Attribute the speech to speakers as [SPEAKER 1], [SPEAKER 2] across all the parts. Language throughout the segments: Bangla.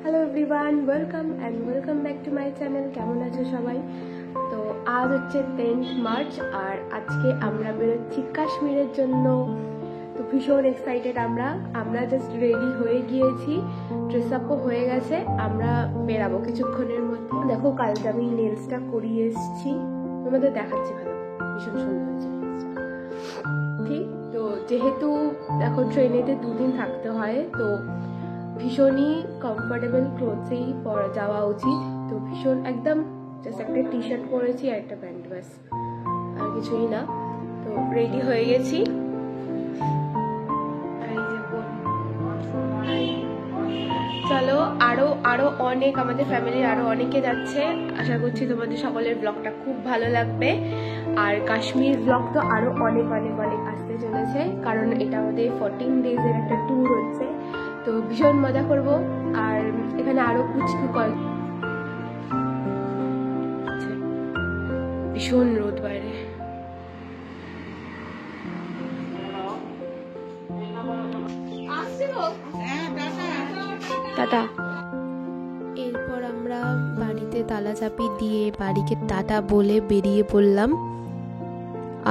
[SPEAKER 1] Hello everyone, welcome back to my channel. কেমন আছো সবাই? তো আজ হচ্ছে 10th মার্চ আর আজকে আমরা বেরোচ্ছি কাশ্মীরের জন্য। তো ভীষণ এক্সাইটেড আমরা জাস্ট রেডি হয়ে গিয়েছি, ড্রেস আপও হয়ে গেছে, আমরা বেরাবো কিছুক্ষণের মধ্যে। দেখো কালকে আমি নেলসটা করিয়ে এসেছি, তোমাদের দেখাচ্ছি, ভালো ভীষণ সুন্দর হয়েছে নেলসটা। ঠিক তো যেহেতু দেখো ট্রেনেতে 2 দিন থাকতে হয়, তো ভীষণই কমফোর্টেবল ক্লোথসেই পরা যাওয়া উচিত। তো ভীষণ একদম জাস্ট একটা টি শার্ট পরেছি আর একটা প্যান্ট, ব্যাস, আর কিছুই না। তো রেডি হয়ে গেছি। চলো, আরো অনেক আমাদের ফ্যামিলির আরো অনেকে যাচ্ছে। আশা করছি তোমাদের সকলের ব্লগটা খুব ভালো লাগবে। আর কাশ্মীর ব্লগ তো আরো অনেক অনেক অনেক আসতে চলেছে, কারণ এটা আমাদের 14 ডেজের একটা ট্যুর হচ্ছে। তো ভীষণ মজা করব। আর এখানে আরো কিছু ভীষণ রোদ বাইরে। টাটা। এরপর আমরা বাড়িতে তালা চাবি দিয়ে বাড়িকে টাটা বলে বেরিয়ে পড়লাম।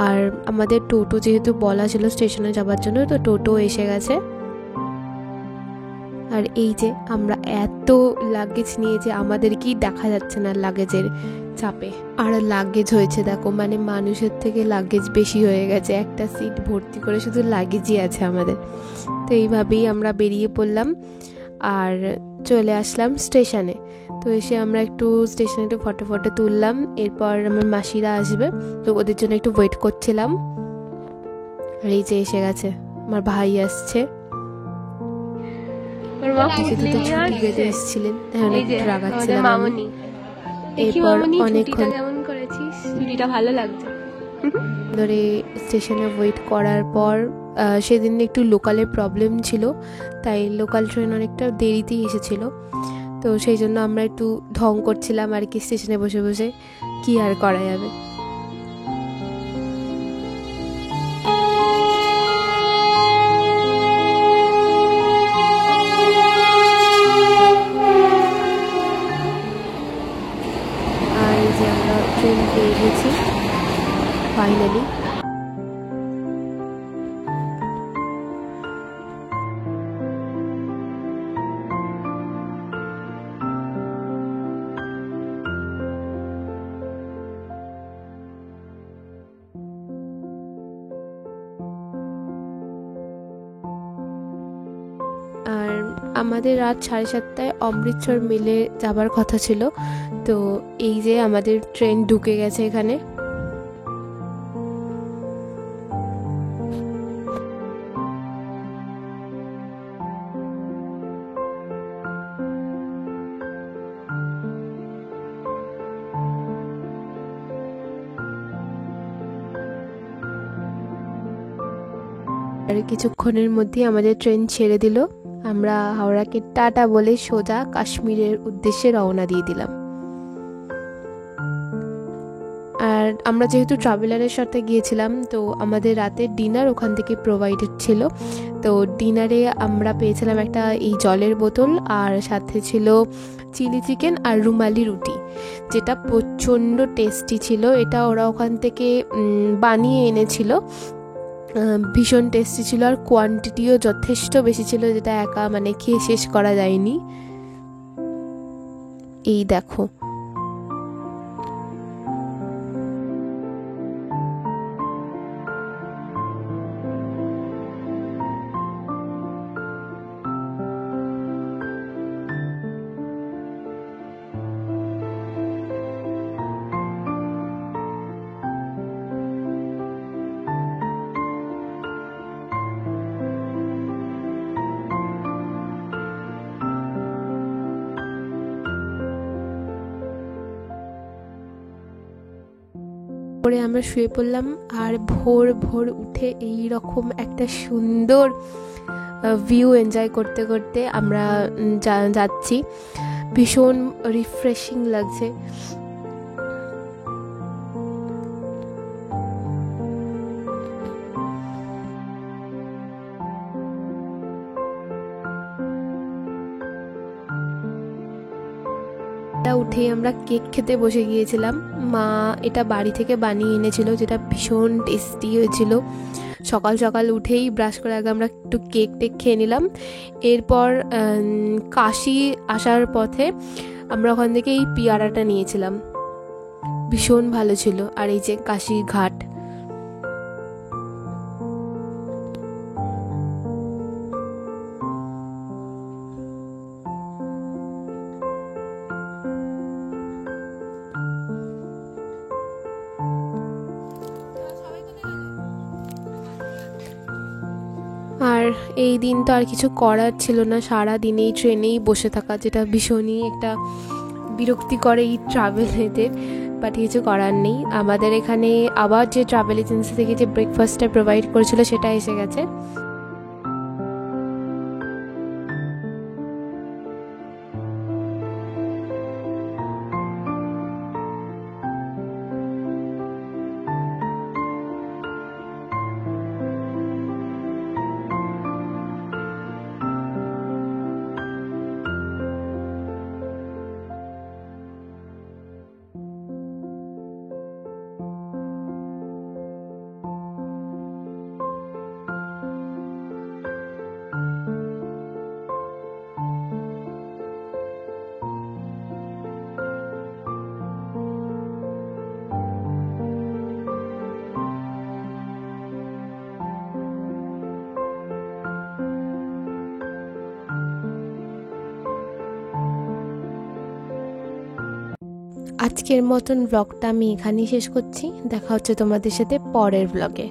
[SPEAKER 1] আর আমাদের টোটো যেহেতু বলা ছিল স্টেশনে যাবার জন্য, তো টোটো এসে গেছে। আর এই যে আমরা এত লাগেজ নিয়ে যে আমাদেরকেই দেখা যাচ্ছে না লাগেজের চাপে। আর লাগেজ হয়েছে দেখো, মানে মানুষের থেকে লাগেজ বেশি হয়ে গেছে, একটা সিট ভর্তি করে শুধু লাগেজই আছে আমাদের। তো এইভাবেই আমরা বেরিয়ে পড়লাম আর চলে আসলাম স্টেশনে। তো এসে আমরা একটু স্টেশনে একটু ফটো তুললাম। এরপর আমার মাসিরা আসবে, তো ওদের জন্য একটু ওয়েট করছিলাম। আর এই যে এসে গেছে, আমার ভাই আসছে। ভালো লাগছে ধরে স্টেশনে ওয়েট করার পর। সেদিন একটু লোকালের প্রবলেম ছিল, তাই লোকাল ট্রেন অনেকটা দেরিতেই এসেছিল। তো সেই জন্য আমরা একটু ঢং করছিলাম আর কি স্টেশনে বসে বসে, কি আর করা যাবে। আর এই যে আমরা ট্রেন পেয়ে গেছি ফাইনালি। আর আমাদের রাত 7:30টায় অমৃতসর মেলে যাবার কথা ছিল। তো এই যে আমাদের ট্রেন ঢুকে গেছে এখানে। আর কিছুক্ষণের মধ্যে আমাদের ট্রেন ছেড়ে দিল। আমরা হাওড়াকে টাটা বলে সোজা কাশ্মীরের উদ্দেশ্যে রওনা দিয়ে দিলাম। আর আমরা যেহেতু ট্রাভেলারের সাথে গিয়েছিলাম, তো আমাদের রাতের ডিনার ওখান থেকে প্রোভাইডেড ছিল। তো ডিনারে আমরা পেয়েছিলাম একটা এই জলের বোতল, আর সাথে ছিল চিলি চিকেন আর রুমালি রুটি, যেটা প্রচণ্ড টেস্টি ছিল। এটা ওরা ওখান থেকে বানিয়ে এনেছিল, ভীষণ টেস্টি ছিল। আর কোয়ান্টিটিও যথেষ্ট বেশি ছিল, যেটা একা মানে খেয়ে শেষ করা যায়নি। এই দেখো, করে আমরা শুয়ে পড়লাম। আর ভোর ভোর উঠে এই রকম একটা সুন্দর ভিউ এনজয় করতে করতে আমরা যাচ্ছি। ভীষণ রিফ্রেশিং লাগছে। সকালটা উঠেই আমরা কেক খেতে বসে গিয়েছিলাম। মা এটা বাড়ি থেকে বানিয়ে এনেছিল, যেটা ভীষণ টেস্টি হয়েছিল। সকাল সকাল উঠেই ব্রাশ করে আগে আমরা একটু কেক টেক খেয়ে নিলাম। এরপর কাশি আসার পথে আমরা ওখান থেকে এই পেয়ারাটা নিয়েছিলাম, ভীষণ ভালো ছিল। আর এই যে কাশি ঘাট, আর এই দিন তো আর কিছু করার ছিল না, সারা দিন এই ট্রেনেই বসে থাকা, যেটা ভীষণই একটা বিরক্তিকর এই ট্রাভেলেতে। বাট কিছু করার নেই। আমাদের এখানে আবার যে ট্রাভেল এজেন্সি থেকে যে ব্রেকফাস্টটা প্রোভাইড করেছিল সেটা এসে গেছে। আজকের মতন ব্লগটা আমি এখানেই শেষ করছি। দেখা হচ্ছে তোমাদের সাথে পরের ব্লগে।